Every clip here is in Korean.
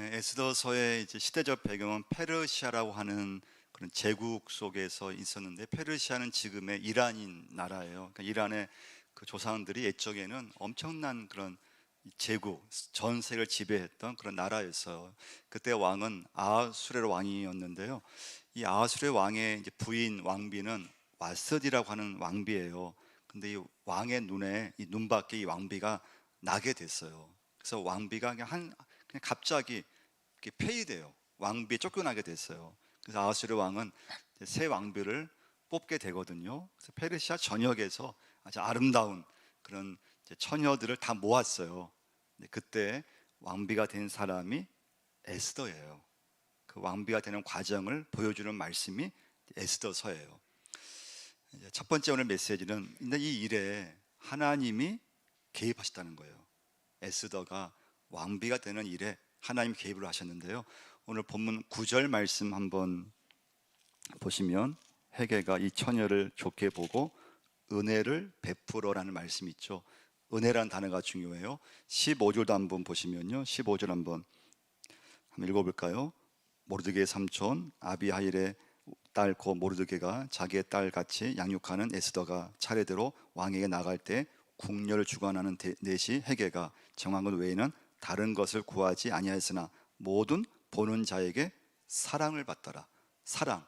에스더서의 이제 시대적 배경은 페르시아라고 하는 그런 제국 속에서 있었는데, 페르시아는 지금의 이란인 나라예요. 그러니까 이란의 그 조상들이 옛적에는 엄청난 그런 제국, 전 세계를 지배했던 그런 나라였어요. 그때 왕은 아하수레 왕이었는데요. 이 아하수레 왕의 이제 부인 왕비는 왓스디라고 하는 왕비예요. 근데 이 왕의 눈에 이 눈밖에 이 왕비가 나게 됐어요. 그래서 왕비가 그냥 갑자기 이렇게 폐위돼요. 왕비에 쫓겨나게 됐어요. 그래서 아하수르 왕은 새 왕비를 뽑게 되거든요. 그래서 페르시아 전역에서 아주 아름다운 그런 처녀들을 다 모았어요. 그때 왕비가 된 사람이 에스더예요. 그 왕비가 되는 과정을 보여주는 말씀이 에스더서예요. 첫 번째 오늘 메시지는 이 일에 하나님이 개입하셨다는 거예요. 에스더가 왕비가 되는 일에 하나님 개입을 하셨는데요. 오늘 본문 9절 말씀 한번 보시면 헤게가 이 처녀를 좋게 보고 은혜를 베풀어라는 말씀이 있죠. 은혜라는 단어가 중요해요. 15절도 한번 보시면요, 15절 한번 읽어볼까요? 모르드게의 삼촌 아비하일의 딸 고 모르드게가 자기의 딸같이 양육하는 에스더가 차례대로 왕에게 나갈 때 궁녀를 주관하는 넷이 헤게가 정한 것 외에는 다른 것을 구하지 아니하였으나 모든 보는 자에게 사랑을 받더라. 사랑,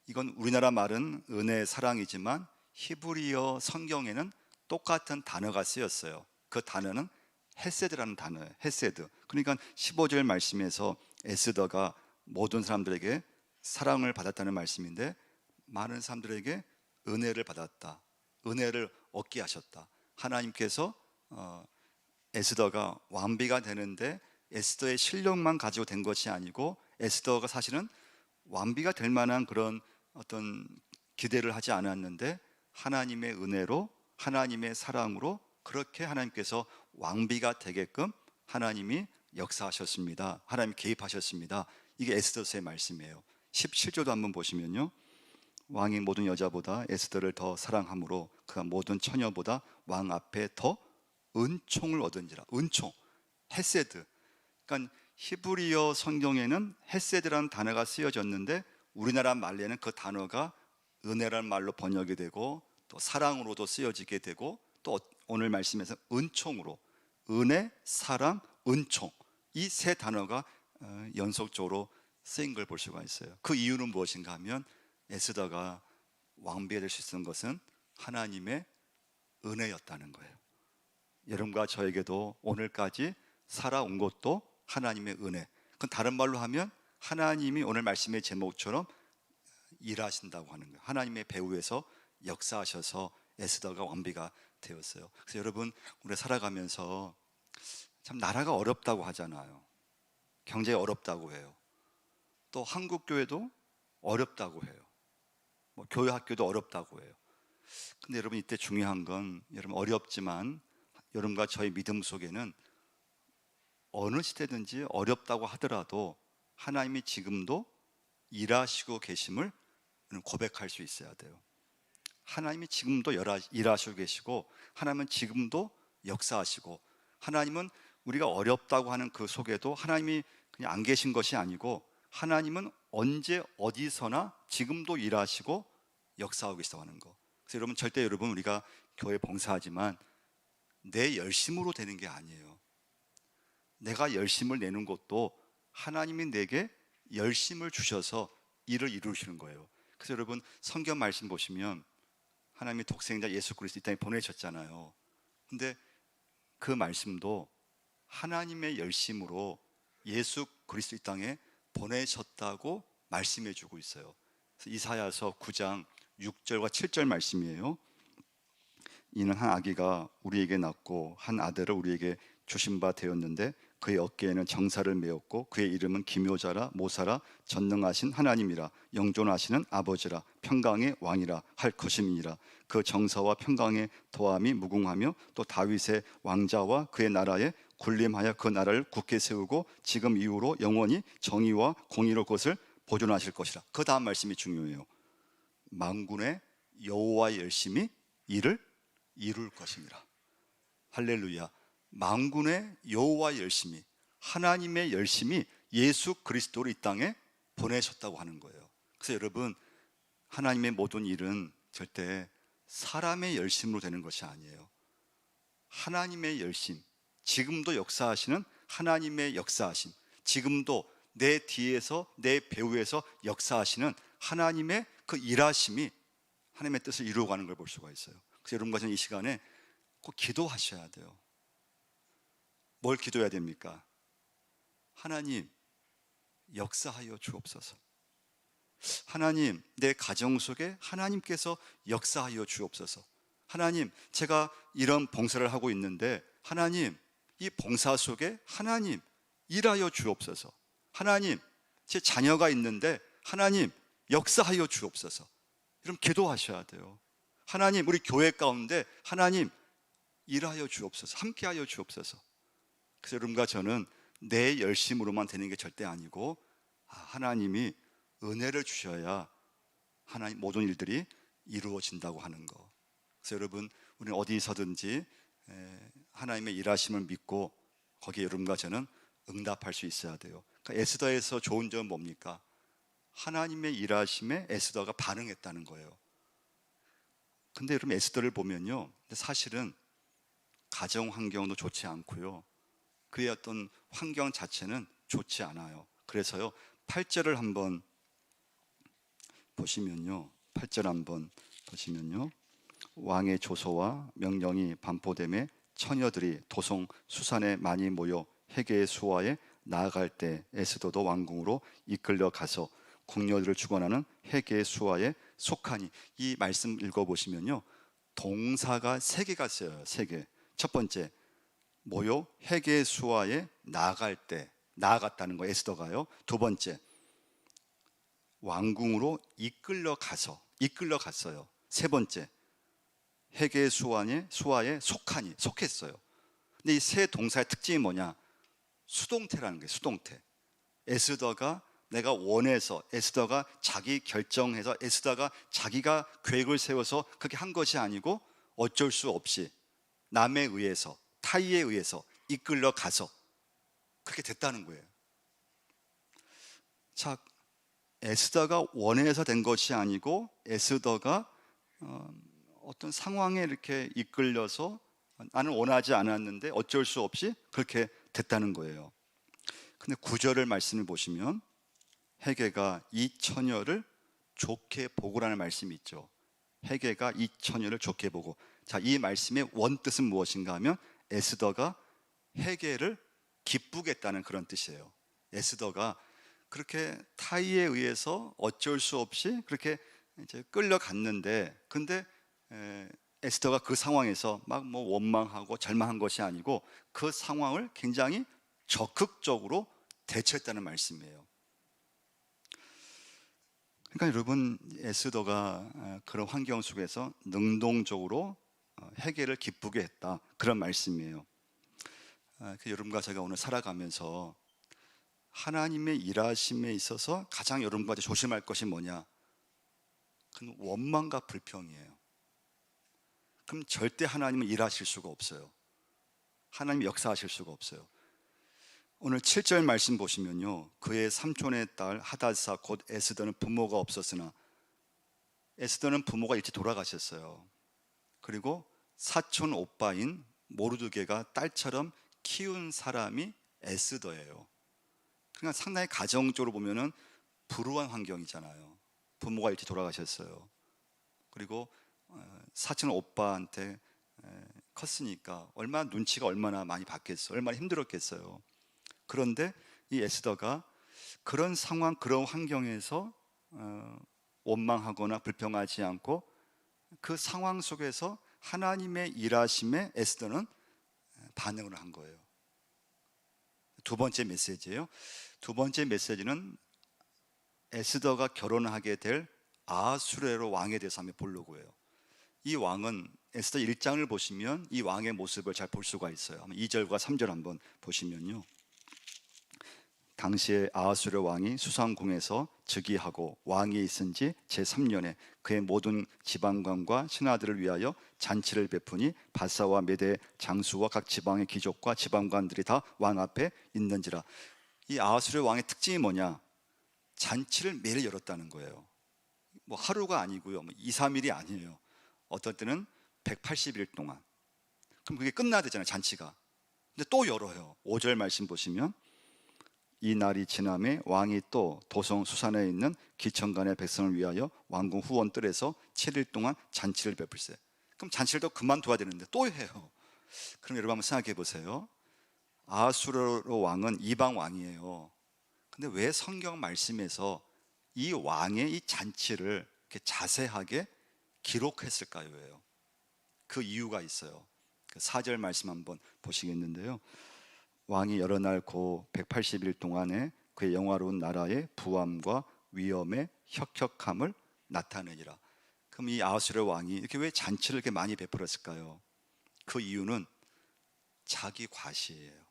이건 우리나라 말은 은혜, 사랑이지만 히브리어 성경에는 똑같은 단어가 쓰였어요. 그 단어는 헤세드라는 단어예요. 헤세드. 그러니까 15절 말씀에서 에스더가 모든 사람들에게 사랑을 받았다는 말씀인데, 많은 사람들에게 은혜를 받았다, 은혜를 얻게 하셨다. 하나님께서 에스더가 왕비가 되는데 에스더의 실력만 가지고 된 것이 아니고, 에스더가 사실은 왕비가 될 만한 그런 어떤 기대를 하지 않았는데 하나님의 은혜로, 하나님의 사랑으로 그렇게 하나님께서 왕비가 되게끔 하나님이 역사하셨습니다. 하나님 개입하셨습니다. 이게 에스더서의 말씀이에요. 17절도 한번 보시면요, 왕이 모든 여자보다 에스더를 더 사랑함으로 그가 모든 처녀보다 왕 앞에 더 은총을 얻은지라. 은총, 헤세드. 그러니까 히브리어 성경에는 헤세드라는 단어가 쓰여졌는데 우리나라 말에는 그 단어가 은혜라는 말로 번역이 되고 또 사랑으로도 쓰여지게 되고 또 오늘 말씀에서 은총으로, 은혜, 사랑, 은총, 이 세 단어가 연속적으로 쓰인 걸 볼 수가 있어요. 그 이유는 무엇인가 하면 에스더가 왕비가 될 수 있었던 것은 하나님의 은혜였다는 거예요. 여러분과 저에게도 오늘까지 살아온 것도 하나님의 은혜. 그건 다른 말로 하면 하나님이 오늘 말씀의 제목처럼 일하신다고 하는 거예요. 하나님의 배후에서 역사하셔서 에스더가 왕비가 되었어요. 그래서 여러분, 우리 살아가면서 참 나라가 어렵다고 하잖아요. 경제가 어렵다고 해요. 또 한국 교회도 어렵다고 해요. 교회 학교도 어렵다고 해요. 근데 여러분, 이때 중요한 건, 여러분 어렵지만 여러분과 저의 믿음 속에는 어느 시대든지 어렵다고 하더라도 하나님이 지금도 일하시고 계심을 고백할 수 있어야 돼요. 하나님이 지금도 일하시고 계시고, 하나님은 지금도 역사하시고, 하나님은 우리가 어렵다고 하는 그 속에도 하나님이 그냥 안 계신 것이 아니고, 하나님은 언제 어디서나 지금도 일하시고 역사하고 계시다고 하는 거. 그래서 여러분, 절대 여러분, 우리가 교회 봉사하지만 내 열심으로 되는 게 아니에요. 내가 열심을 내는 것도 하나님이 내게 열심을 주셔서 일을 이루시는 거예요. 그래서 여러분, 성경 말씀 보시면 하나님이 독생자 예수 그리스도 이 땅에 보내셨잖아요. 근데 그 말씀도 하나님의 열심으로 예수 그리스도 이 땅에 보내셨다고 말씀해 주고 있어요. 이사야서 9장 6절과 7절 말씀이에요. 이는 한 아기가 우리에게 낳고 한 아들을 우리에게 주신 바 되었는데 그의 어깨에는 정사를 메었고 그의 이름은 기묘자라 모사라 전능하신 하나님이라 영존하시는 아버지라 평강의 왕이라 할 것임이니라. 그 정사와 평강의 도함이 무궁하며 또 다윗의 왕자와 그의 나라에 군림하여 그 나라를 굳게 세우고 지금 이후로 영원히 정의와 공의로 그것을 보존하실 것이라. 그 다음 말씀이 중요해요. 만군의 여호와의 열심히 이를 이룰 것이니라. 할렐루야. 만군의 여호와의 열심히, 하나님의 열심히 예수 그리스도를 이 땅에 보내셨다고 하는 거예요. 그래서 여러분, 하나님의 모든 일은 절대 사람의 열심으로 되는 것이 아니에요. 하나님의 열심, 지금도 역사하시는 하나님의 역사하심, 지금도 내 뒤에서 내 배후에서 역사하시는 하나님의 그 일하심이 하나님의 뜻을 이루어가는 걸 볼 수가 있어요. 그래서 여러분과 저는 이 시간에 꼭 기도하셔야 돼요. 뭘 기도해야 됩니까? 하나님, 역사하여 주옵소서. 하나님, 내 가정 속에 하나님께서 역사하여 주옵소서. 하나님, 제가 이런 봉사를 하고 있는데 하나님, 이 봉사 속에 하나님 일하여 주옵소서. 하나님, 제 자녀가 있는데 하나님 역사하여 주옵소서. 여러분 기도하셔야 돼요. 하나님, 우리 교회 가운데 하나님 일하여 주옵소서. 함께하여 주옵소서. 그래서 여러분과 저는 내 열심으로만 되는 게 절대 아니고 하나님이 은혜를 주셔야 하나님 모든 일들이 이루어진다고 하는 거. 그래서 여러분, 우리는 어디서든지 하나님의 일하심을 믿고 거기에 여러분과 저는 응답할 수 있어야 돼요. 그러니까 에스더에서 좋은 점은 뭡니까? 하나님의 일하심에 에스더가 반응했다는 거예요. 근데 여러분, 에스더를 보면요, 사실은 가정 환경도 좋지 않고요, 그의 어떤 환경 자체는 좋지 않아요. 그래서요, 8절을 한번 보시면요, 8절 한번 보시면요, 왕의 조서와 명령이 반포됨에 처녀들이 도성 수산에 많이 모여 헤게의 수하에 나아갈 때 에스더도 왕궁으로 이끌려 가서 궁녀들을 주관하는 헤게의 수하에 속하니. 이 말씀 읽어보시면요, 동사가 3개가 쓰여요. 3개. 첫 번째, 모여 헤게의 수하에 나아갈 때, 나아갔다는 거 에스더가요. 두 번째, 왕궁으로 이끌려 갔어요. 세 번째, 헤게의 수하에 속하니, 속했어요. 근데 이 세 동사의 특징이 뭐냐? 수동태라는 거예요. 수동태. 에스더가 내가 원해서, 에스더가 자기 결정해서, 에스더가 자기가 계획을 세워서 그렇게 한 것이 아니고 어쩔 수 없이 남에 의해서, 타의에 의해서 이끌려 가서 그렇게 됐다는 거예요. 자, 에스더가 원해서 된 것이 아니고 에스더가 어떤 상황에 이렇게 이끌려서 나는 원하지 않았는데 어쩔 수 없이 그렇게 됐다는 거예요. 근데 9절을 말씀을 보시면 헤게가 이 처녀를 좋게 보고라는 말씀이 있죠. 헤게가 이 처녀를 좋게 보고. 자, 이 말씀의 원뜻은 무엇인가 하면 에스더가 헤게를 기쁘게 했다는 그런 뜻이에요. 에스더가 그렇게 타의에 의해서 어쩔 수 없이 그렇게 이제 끌려갔는데, 근데 에스더가 그 상황에서 막 뭐 원망하고 절망한 것이 아니고 그 상황을 굉장히 적극적으로 대처했다는 말씀이에요. 그러니까 여러분, 에스더가 그런 환경 속에서 능동적으로 헤게를 기쁘게 했다, 그런 말씀이에요. 여러분과 제가 오늘 살아가면서 하나님의 일하심에 있어서 가장 여러분과 조심할 것이 뭐냐? 그건 원망과 불평이에요. 그럼 절대 하나님은 일하실 수가 없어요. 하나님 역사하실 수가 없어요. 오늘 7절 말씀 보시면요, 그의 삼촌의 딸 하닷사 곧 에스더는 부모가 없었으나, 에스더는 부모가 일찍 돌아가셨어요. 그리고 사촌 오빠인 모르드게가 딸처럼 키운 사람이 에스더예요. 그러니까 상당히 가정적으로 보면은 불우한 환경이잖아요. 부모가 일찍 돌아가셨어요. 그리고 사촌 오빠한테 컸으니까 얼마나 눈치가 얼마나 많이 받겠어요. 얼마나 힘들었겠어요. 그런데 이 에스더가 그런 상황, 그런 환경에서 원망하거나 불평하지 않고 그 상황 속에서 하나님의 일하심에 에스더는 반응을 한 거예요. 두 번째 메시지예요. 두 번째 메시지는 에스더가 결혼하게 될 아수레로 왕에 대해서 한번 보려고 해요. 이 왕은 에스더 1장을 보시면 이 왕의 모습을 잘 볼 수가 있어요. 2절과 3절 한번 보시면요, 당시에 아하수르 왕이 수상궁에서 즉위하고 왕이 있은 지 제3년에 그의 모든 지방관과 신하들을 위하여 잔치를 베푸니 바사와 메대 장수와 각 지방의 귀족과 지방관들이 다 왕 앞에 있는지라. 이 아하수르 왕의 특징이 뭐냐? 잔치를 매일 열었다는 거예요. 뭐 하루가 아니고요, 뭐 2, 3일이 아니에요. 어떨 때는 180일 동안. 그럼 그게 끝나야 되잖아요, 잔치가. 근데 또 열어요. 5절 말씀 보시면, 이 날이 지남에 왕이 또 도성 수산에 있는 기천간의 백성을 위하여 왕궁 후원 뜰에서 7일 동안 잔치를 베풀세. 그럼 잔치를 또 그만둬야 되는데 또 해요. 그럼 여러분 한번 생각해 보세요. 아하수르 왕은 이방 왕이에요. 근데 왜 성경 말씀에서 이 왕의 이 잔치를 이렇게 자세하게 기록했을까요? 그 이유가 있어요. 그 4절 말씀 한번 보시겠는데요. 왕이 여러 날 고 180일 동안에 그의 영화로운 나라의 부함과 위엄의 혁혁함을 나타내니라. 그럼 이 아하수르 왕이 이렇게 왜 잔치를 이렇게 많이 베풀었을까요? 그 이유는 자기 과시예요.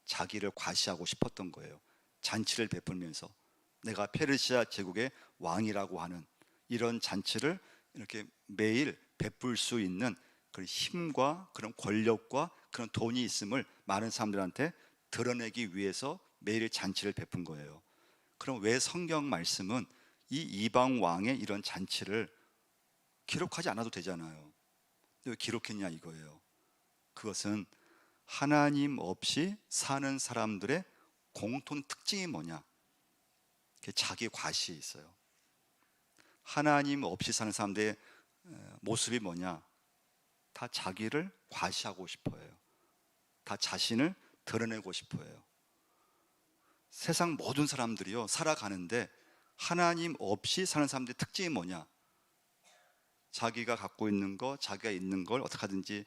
자기를 과시하고 싶었던 거예요. 잔치를 베풀면서 내가 페르시아 제국의 왕이라고 하는 이런 잔치를 이렇게 매일 베풀 수 있는 그런 힘과 그런 권력과 그런 돈이 있음을 많은 사람들한테 드러내기 위해서 매일 잔치를 베푼 거예요. 그럼 왜 성경 말씀은 이 이방 왕의 이런 잔치를 기록하지 않아도 되잖아요. 왜 기록했냐 이거예요. 그것은 하나님 없이 사는 사람들의 공통 특징이 뭐냐? 자기 과시에 있어요. 하나님 없이 사는 사람들의 모습이 뭐냐? 다 자기를 과시하고 싶어 해요. 다 자신을 드러내고 싶어 해요. 세상 모든 사람들이요, 살아가는데 하나님 없이 사는 사람들의 특징이 뭐냐? 자기가 갖고 있는 거, 자기가 있는 걸 어떻게 하든지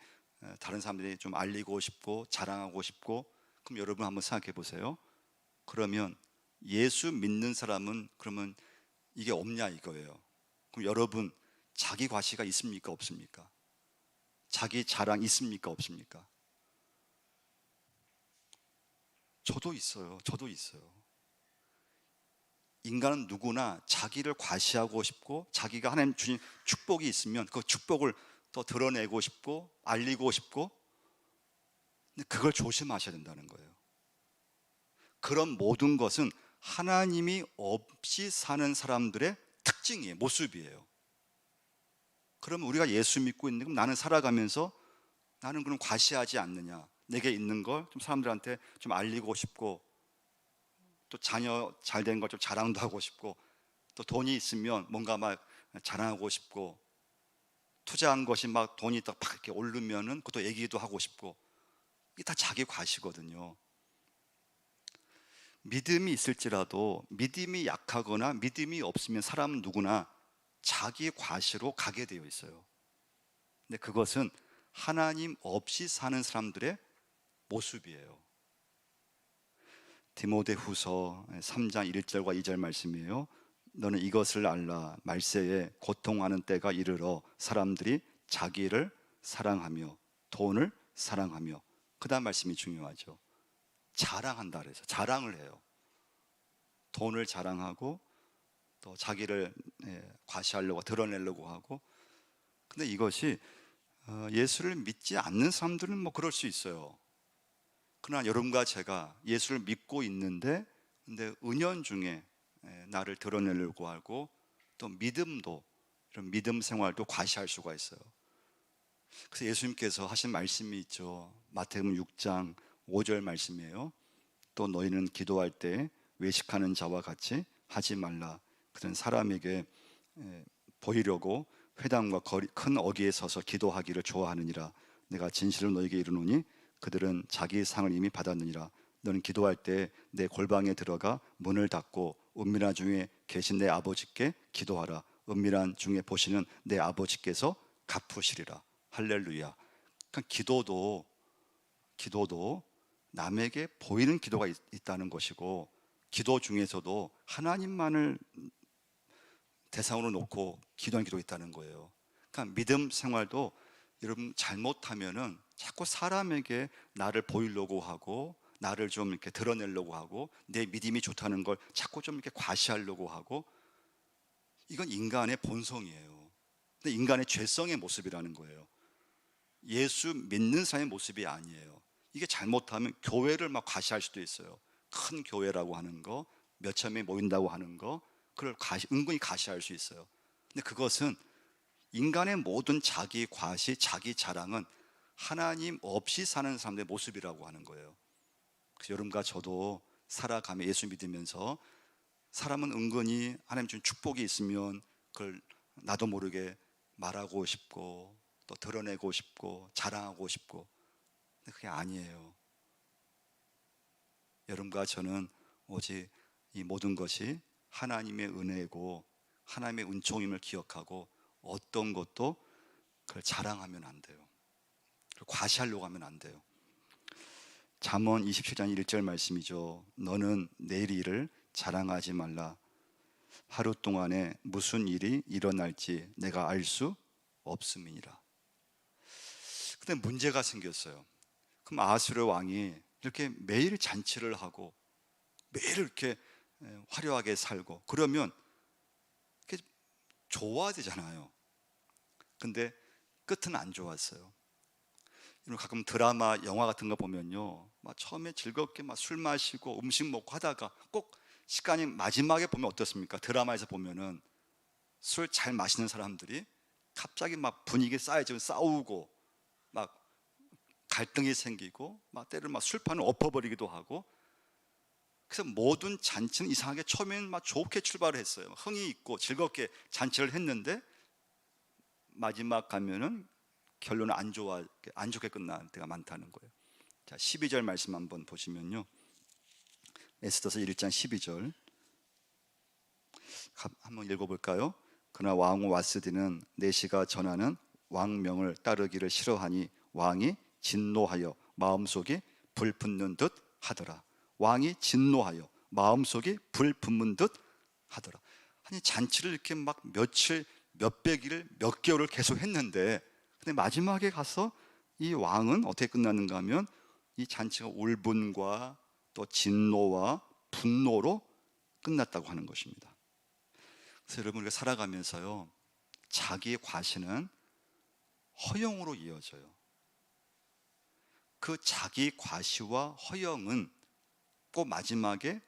다른 사람들이 좀 알리고 싶고 자랑하고 싶고. 그럼 여러분 한번 생각해 보세요. 그러면 예수 믿는 사람은 그러면 이게 없냐 이거예요. 그럼 여러분 자기 과시가 있습니까 없습니까? 자기 자랑 있습니까 없습니까? 저도 있어요. 저도 있어요. 인간은 누구나 자기를 과시하고 싶고 자기가 하나님 주신 축복이 있으면 그 축복을 더 드러내고 싶고 알리고 싶고. 근데 그걸 조심하셔야 된다는 거예요. 그런 모든 것은 하나님이 없이 사는 사람들의 특징이에요. 모습이에요. 그럼 우리가 예수 믿고 있는데 그럼 나는 살아가면서 나는 그럼 과시하지 않느냐? 내게 있는 걸 좀 사람들한테 좀 알리고 싶고 또 자녀 잘 된 걸 좀 자랑도 하고 싶고 또 돈이 있으면 뭔가 막 자랑하고 싶고 투자한 것이 막 돈이 딱 이렇게 오르면은 그것도 얘기도 하고 싶고. 이게 다 자기 과시거든요. 믿음이 있을지라도 믿음이 약하거나 믿음이 없으면 사람은 누구나 자기 과시로 가게 되어 있어요. 근데 그것은 하나님 없이 사는 사람들의 모습이에요. 디모데후서 3장 1절과 2절 말씀이에요. 너는 이것을 알라. 말세에 고통하는 때가 이르러 사람들이 자기를 사랑하며 돈을 사랑하며. 그 다음 말씀이 중요하죠. 자랑한다 그래서 자랑을 해요. 돈을 자랑하고 또 자기를 과시하려고 드러내려고 하고. 근데 이것이 예수를 믿지 않는 사람들은 뭐 그럴 수 있어요. 그러나 여러분과 제가 예수를 믿고 있는데 근데 은연중에 나를 드러내려고 하고 또 믿음도 이런 믿음 생활도 과시할 수가 있어요. 그래서 예수님께서 하신 말씀이 있죠. 마태복음 6장 5절 말씀이에요. 또 너희는 기도할 때 외식하는 자와 같이 하지 말라. 그들은 사람에게 보이려고 회당과 큰 어귀에 서서 기도하기를 좋아하느니라. 내가 진실로 너희에게 이르노니 그들은 자기 상을 이미 받았느니라. 너는 기도할 때 내 골방에 들어가 문을 닫고 은밀한 중에 계신 내 아버지께 기도하라. 은밀한 중에 보시는 내 아버지께서 갚으시리라. 할렐루야. 그러니까 기도도 남에게 보이는 기도가 있다는 것이고 기도 중에서도 하나님만을 대상으로 놓고 기도하는 기도가 있다는 거예요. 그러니까 믿음 생활도 여러분 잘못하면은 자꾸 사람에게 나를 보이려고 하고 나를 좀 이렇게 드러내려고 하고 내 믿음이 좋다는 걸 자꾸 좀 이렇게 과시하려고 하고. 이건 인간의 본성이에요. 근데 인간의 죄성의 모습이라는 거예요. 예수 믿는 사람의 모습이 아니에요. 이게 잘못하면 교회를 막 과시할 수도 있어요. 큰 교회라고 하는 거, 몇 천 명이 모인다고 하는 거, 그걸 은근히 가시할 수 있어요. 근데 그것은 인간의 모든 자기 과시, 자기 자랑은 하나님 없이 사는 사람들의 모습이라고 하는 거예요. 그래서 여러분과 저도 살아가며 예수 믿으면서 사람은 은근히 하나님 준 축복이 있으면 그걸 나도 모르게 말하고 싶고 또 드러내고 싶고 자랑하고 싶고, 근데 그게 아니에요. 여러분과 저는 오직 이 모든 것이 하나님의 은혜고 하나님의 은총임을 기억하고 어떤 것도 그걸 자랑하면 안 돼요. 과시하려고 하면 안 돼요. 잠언 27장 1절 말씀이죠. 너는 내일 일을 자랑하지 말라. 하루 동안에 무슨 일이 일어날지 내가 알 수 없음이니라. 근데 문제가 생겼어요. 그럼 아하수르 왕이 이렇게 매일 잔치를 하고 매일 이렇게 화려하게 살고 그러면 이렇게 좋아야 되잖아요. 근데 끝은 안 좋았어요. 가끔 드라마, 영화 같은 거 보면요, 막 처음에 즐겁게 막 술 마시고 음식 먹고 하다가 꼭 시간이 마지막에 보면 어떻습니까? 드라마에서 보면은 술 잘 마시는 사람들이 갑자기 막 분위기 쌓여지고 싸우고 막 갈등이 생기고 막 때로는 막 술판을 엎어버리기도 하고, 그래서 모든 잔치는 이상하게 처음에는 막 좋게 출발을 했어요. 흥이 있고 즐겁게 잔치를 했는데 마지막 가면은 결론은 안 좋게 끝날 때가 많다는 거예요. 자, 12절 말씀 한번 보시면요, 에스더서 1장 12절 한번 읽어볼까요? 그러나 왕후 와스디는 내시가 전하는 왕명을 따르기를 싫어하니 왕이 진노하여 마음속이 불붙는 듯 하더라. 왕이 진노하여 마음속이 불붙는 듯 하더라. 아니, 잔치를 이렇게 막 며칠, 몇백 일, 몇 개월을 계속 했는데, 근데 마지막에 가서 이 왕은 어떻게 끝났는가 하면 이 잔치가 울분과 또 진노와 분노로 끝났다고 하는 것입니다. 그래서 여러분, 우리가 살아가면서요, 자기의 과시는 허영으로 이어져요. 그 자기 과시와 허영은 꼭 마지막에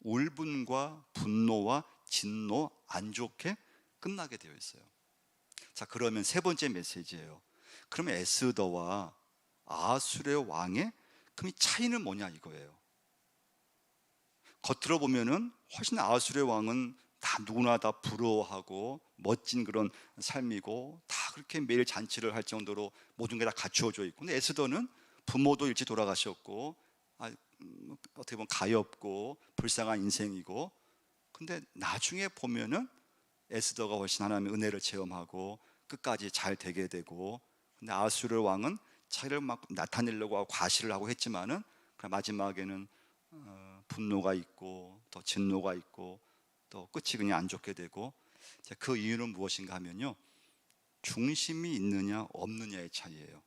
울분과 분노와 진노, 안 좋게 끝나게 되어 있어요. 자, 그러면 세 번째 메시지예요. 그러면 에스더와 아하수르의 왕의 그럼 이 차이는 뭐냐 이거예요. 겉으로 보면은 훨씬 아하수르의 왕은 다 누구나 다 부러워하고 멋진 그런 삶이고 다 그렇게 매일 잔치를 할 정도로 모든 게 다 갖추어져 있고, 근데 에스더는 부모도 일찍 돌아가셨고 어떻게 보면 가엾고 불쌍한 인생이고, 근데 나중에 보면은 에스더가 훨씬 하나님의 은혜를 체험하고 끝까지 잘 되게 되고, 근데 아하수르 왕은 자기를 막 나타내려고 하고 과시를 하고 했지만은 마지막에는 분노가 있고 또 진노가 있고 또 끝이 그냥 안 좋게 되고, 그 이유는 무엇인가 하면요, 중심이 있느냐 없느냐의 차이예요.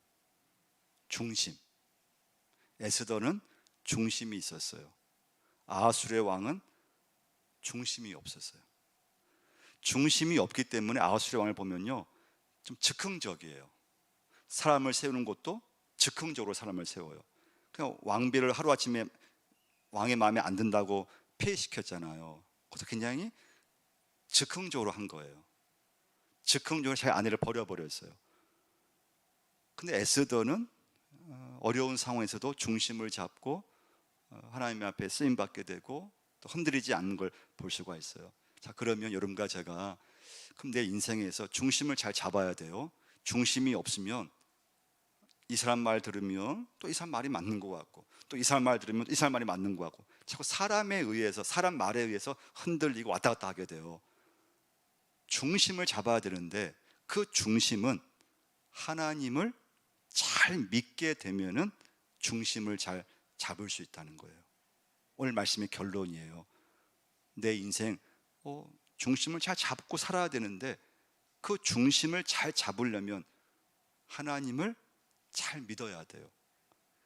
중심. 에스더는 중심이 있었어요. 아하수르의 왕은 중심이 없었어요. 중심이 없기 때문에 아하수르 왕을 보면요, 좀 즉흥적이에요. 사람을 세우는 것도 즉흥적으로 사람을 세워요. 그냥 왕비를 하루아침에 왕의 마음에 안 든다고 폐위시켰잖아요. 그래서 굉장히 즉흥적으로 한 거예요. 즉흥적으로 자기 아내를 버려버렸어요. 근데 에스더는 어려운 상황에서도 중심을 잡고 하나님 앞에 쓰임받게 되고 또 흔들리지 않는 걸 볼 수가 있어요. 자, 그러면 여러분과 제가 그럼 내 인생에서 중심을 잘 잡아야 돼요. 중심이 없으면 이 사람 말 들으면 또 이 사람 말이 맞는 것 같고, 또 이 사람 말 들으면 이 사람 말이 맞는 것 같고, 자꾸 사람에 의해서, 사람 말에 의해서 흔들리고 왔다 갔다 하게 돼요. 중심을 잡아야 되는데 그 중심은 하나님을 잘 믿게 되면은 중심을 잘 잡을 수 있다는 거예요. 오늘 말씀의 결론이에요. 내 인생 중심을 잘 잡고 살아야 되는데 그 중심을 잘 잡으려면 하나님을 잘 믿어야 돼요.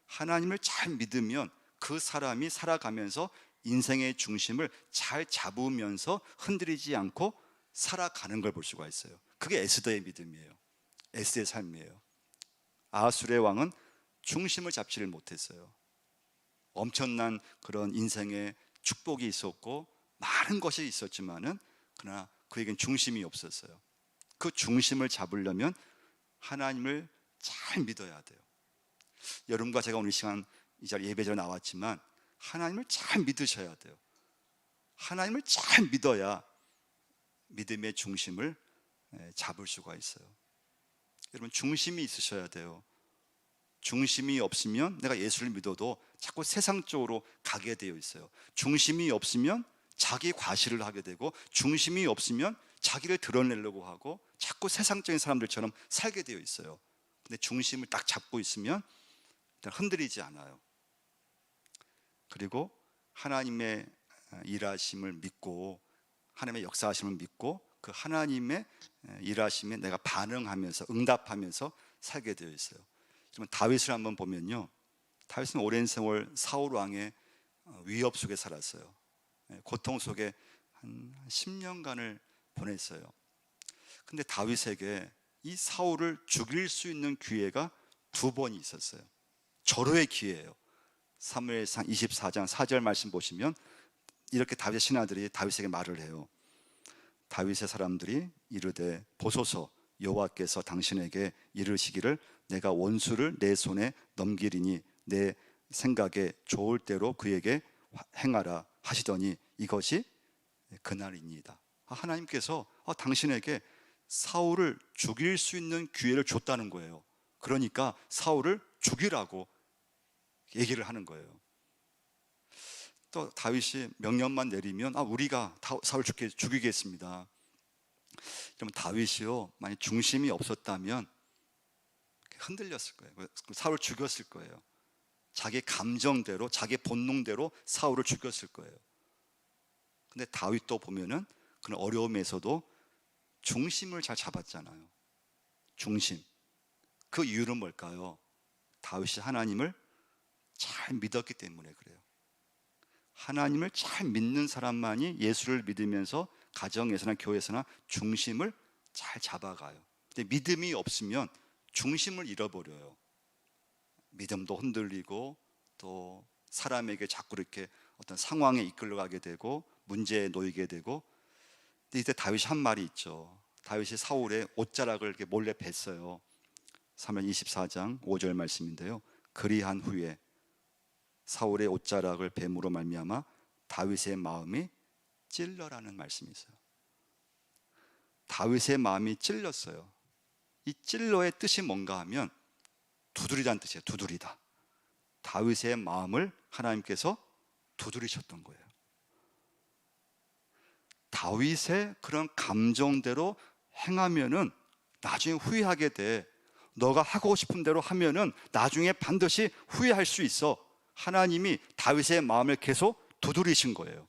하나님을 잘 믿으면 그 사람이 살아가면서 인생의 중심을 잘 잡으면서 흔들리지 않고 살아가는 걸 볼 수가 있어요. 그게 에스더의 믿음이에요. 에스더의 삶이에요. 아하수르의 왕은 중심을 잡지를 못했어요. 엄청난 그런 인생의 축복이 있었고 많은 것이 있었지만은 그러나 그에겐 중심이 없었어요. 그 중심을 잡으려면 하나님을 잘 믿어야 돼요. 여러분과 제가 오늘 이 시간 이 자리 예배자로 나왔지만 하나님을 잘 믿으셔야 돼요. 하나님을 잘 믿어야 믿음의 중심을 잡을 수가 있어요. 여러분, 중심이 있으셔야 돼요. 중심이 없으면 내가 예수를 믿어도 자꾸 세상 쪽으로 가게 되어 있어요. 중심이 없으면 자기 과시를 하게 되고, 중심이 없으면 자기를 드러내려고 하고 자꾸 세상적인 사람들처럼 살게 되어 있어요. 근데 중심을 딱 잡고 있으면 일단 흔들리지 않아요. 그리고 하나님의 일하심을 믿고 하나님의 역사하심을 믿고 그 하나님의 일하심에 내가 반응하면서 응답하면서 살게 되어 있어요. 그러면 다윗을 한번 보면요, 다윗은 오랜 세월 사울 왕의 위협 속에 살았어요. 고통 속에 한 10년간을 보냈어요. 근데 다윗에게 이 사울을 죽일 수 있는 기회가 2번이 있었어요. 절호의 기회예요. 사무엘상 24장 4절 말씀 보시면 이렇게 다윗의 신하들이 다윗에게 말을 해요. 다윗의 사람들이 이르되 보소서, 여호와께서 당신에게 이르시기를 내가 원수를 내 손에 넘기리니 내 생각에 좋을 대로 그에게 행하라 하시더니 이것이 그날이니이다. 하나님께서 당신에게 사울을 죽일 수 있는 기회를 줬다는 거예요. 그러니까 사울을 죽이라고 얘기를 하는 거예요. 또 다윗이 명령만 내리면 우리가 사울 죽이겠습니다. 그러면 다윗이요, 만약 중심이 없었다면 흔들렸을 거예요. 사울을 죽였을 거예요. 자기 감정대로, 자기 본능대로 사울을 죽였을 거예요. 근데 다윗도 보면은 그런 어려움에서도 중심을 잘 잡았잖아요. 중심. 그 이유는 뭘까요? 다윗이 하나님을 잘 믿었기 때문에 그래요. 하나님을 잘 믿는 사람만이 예수를 믿으면서 가정에서나 교회에서나 중심을 잘 잡아가요. 근데 믿음이 없으면 중심을 잃어버려요. 믿음도 흔들리고 또 사람에게 자꾸 이렇게 어떤 상황에 이끌려가게 되고 문제에 놓이게 되고. 근데 이때 다윗이 한 말이 있죠. 다윗이 사울의 옷자락을 이렇게 몰래 뱄어요. 사무엘 24장 5절 말씀인데요, 그리한 후에 사울의 옷자락을 뱀으로 말미암아 다윗의 마음이 찔러라는 말씀이 있어요. 다윗의 마음이 찔렸어요. 이 찔러의 뜻이 뭔가 하면 두드리다는 뜻이에요. 두드리다. 다윗의 마음을 하나님께서 두드리셨던 거예요. 다윗의 그런 감정대로 행하면은 나중에 후회하게 돼. 너가 하고 싶은 대로 하면은 나중에 반드시 후회할 수 있어. 하나님이 다윗의 마음을 계속 두드리신 거예요.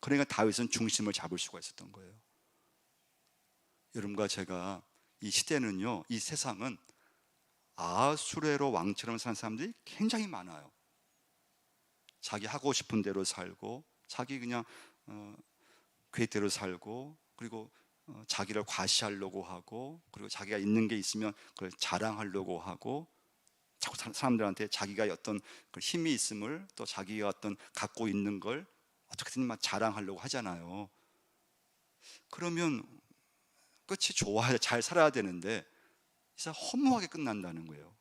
그러니까 다윗은 중심을 잡을 수가 있었던 거예요. 여러분과 제가 이 시대는요, 이 세상은 아하수에로 왕처럼 사는 사람들이 굉장히 많아요. 자기 하고 싶은 대로 살고 자기 그냥 계획대로 살고, 그리고 자기를 과시하려고 하고, 그리고 자기가 있는 게 있으면 그걸 자랑하려고 하고, 자꾸 사람들한테 자기가 어떤 힘이 있음을, 또 자기가 어떤 갖고 있는 걸 어떻게든 막 자랑하려고 하잖아요. 그러면 끝이 좋아야 잘 살아야 되는데 진짜 허무하게 끝난다는 거예요.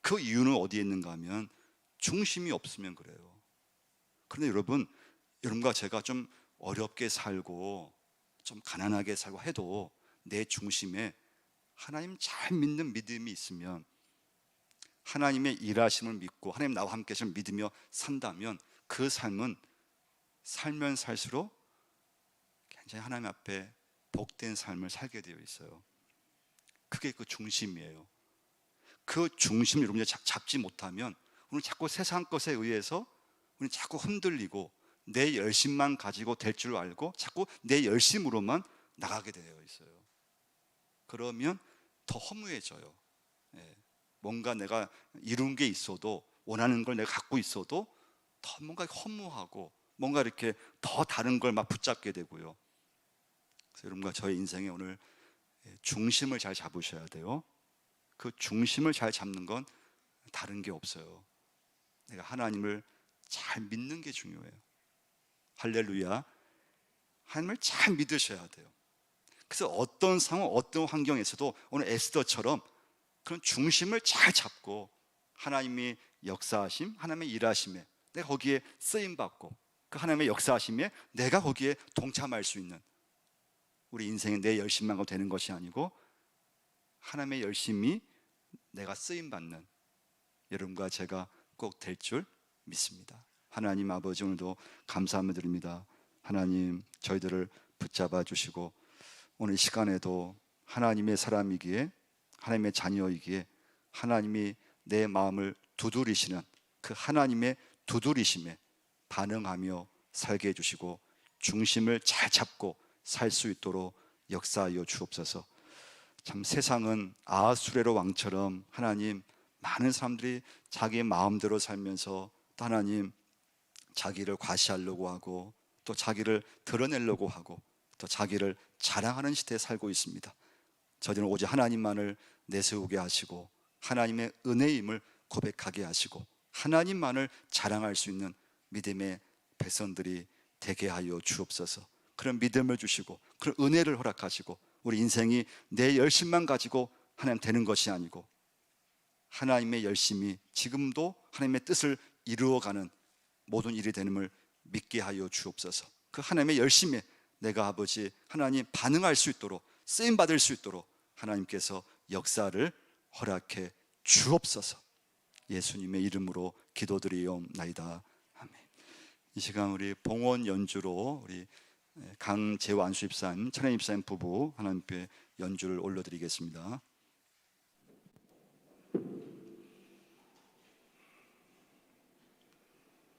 그 이유는 어디에 있는가 하면 중심이 없으면 그래요. 그런데 여러분과 제가 좀 어렵게 살고 좀 가난하게 살고 해도 내 중심에 하나님 잘 믿는 믿음이 있으면, 하나님의 일하심을 믿고 하나님 나와 함께 하심을 믿으며 산다면 그 삶은 살면 살수록 굉장히 하나님 앞에 복된 삶을 살게 되어 있어요. 그게 그 중심이에요. 그 중심을 여러분이 잡지 못하면 우리는 자꾸 세상 것에 의해서 우리는 자꾸 흔들리고 내 열심만 가지고 될 줄 알고 자꾸 내 열심으로만 나가게 되어 있어요. 그러면 더 허무해져요. 뭔가 내가 이룬 게 있어도, 원하는 걸 내가 갖고 있어도 더 뭔가 허무하고 뭔가 이렇게 더 다른 걸 막 붙잡게 되고요. 그래서 여러분과 저의 인생에 오늘 중심을 잘 잡으셔야 돼요. 그 중심을 잘 잡는 건 다른 게 없어요. 내가 하나님을 잘 믿는 게 중요해요. 할렐루야. 하나님을 잘 믿으셔야 돼요. 그래서 어떤 상황, 어떤 환경에서도 오늘 에스더처럼 그런 중심을 잘 잡고 하나님이 역사하심, 하나님의 일하심에 내가 거기에 쓰임받고 그 하나님의 역사하심에 내가 거기에 동참할 수 있는, 우리 인생에 내 열심만 되는 것이 아니고 하나님의 열심이 내가 쓰임받는 여러분과 제가 꼭 될 줄 믿습니다. 하나님 아버지, 오늘도 감사함을 드립니다. 하나님, 저희들을 붙잡아 주시고 오늘 이 시간에도 하나님의 사람이기에, 하나님의 자녀이기에 하나님이 내 마음을 두드리시는 그 하나님의 두드리심에 반응하며 살게 해주시고 중심을 잘 잡고 살 수 있도록 역사하여 주옵소서. 참 세상은 아하수레로 왕처럼 하나님, 많은 사람들이 자기 마음대로 살면서 또 하나님 자기를 과시하려고 하고 또 자기를 드러내려고 하고 또 자기를 자랑하는 시대에 살고 있습니다. 저희는 오직 하나님만을 내세우게 하시고 하나님의 은혜임을 고백하게 하시고 하나님만을 자랑할 수 있는 믿음의 백성들이 되게 하여 주옵소서. 그런 믿음을 주시고 그런 은혜를 허락하시고 우리 인생이 내 열심만 가지고 하나님 되는 것이 아니고 하나님의 열심이 지금도 하나님의 뜻을 이루어가는 모든 일이 되는을 믿게 하여 주옵소서. 그 하나님의 열심에 내가 아버지 하나님 반응할 수 있도록 쓰임받을 수 있도록 하나님께서 역사를 허락해 주옵소서. 예수님의 이름으로 기도드리옵나이다. 아멘. 이 시간 우리 봉헌 연주로 우리 강재환 수입사님, 천혜 입사님 부부 하나님께 연주를 올려드리겠습니다.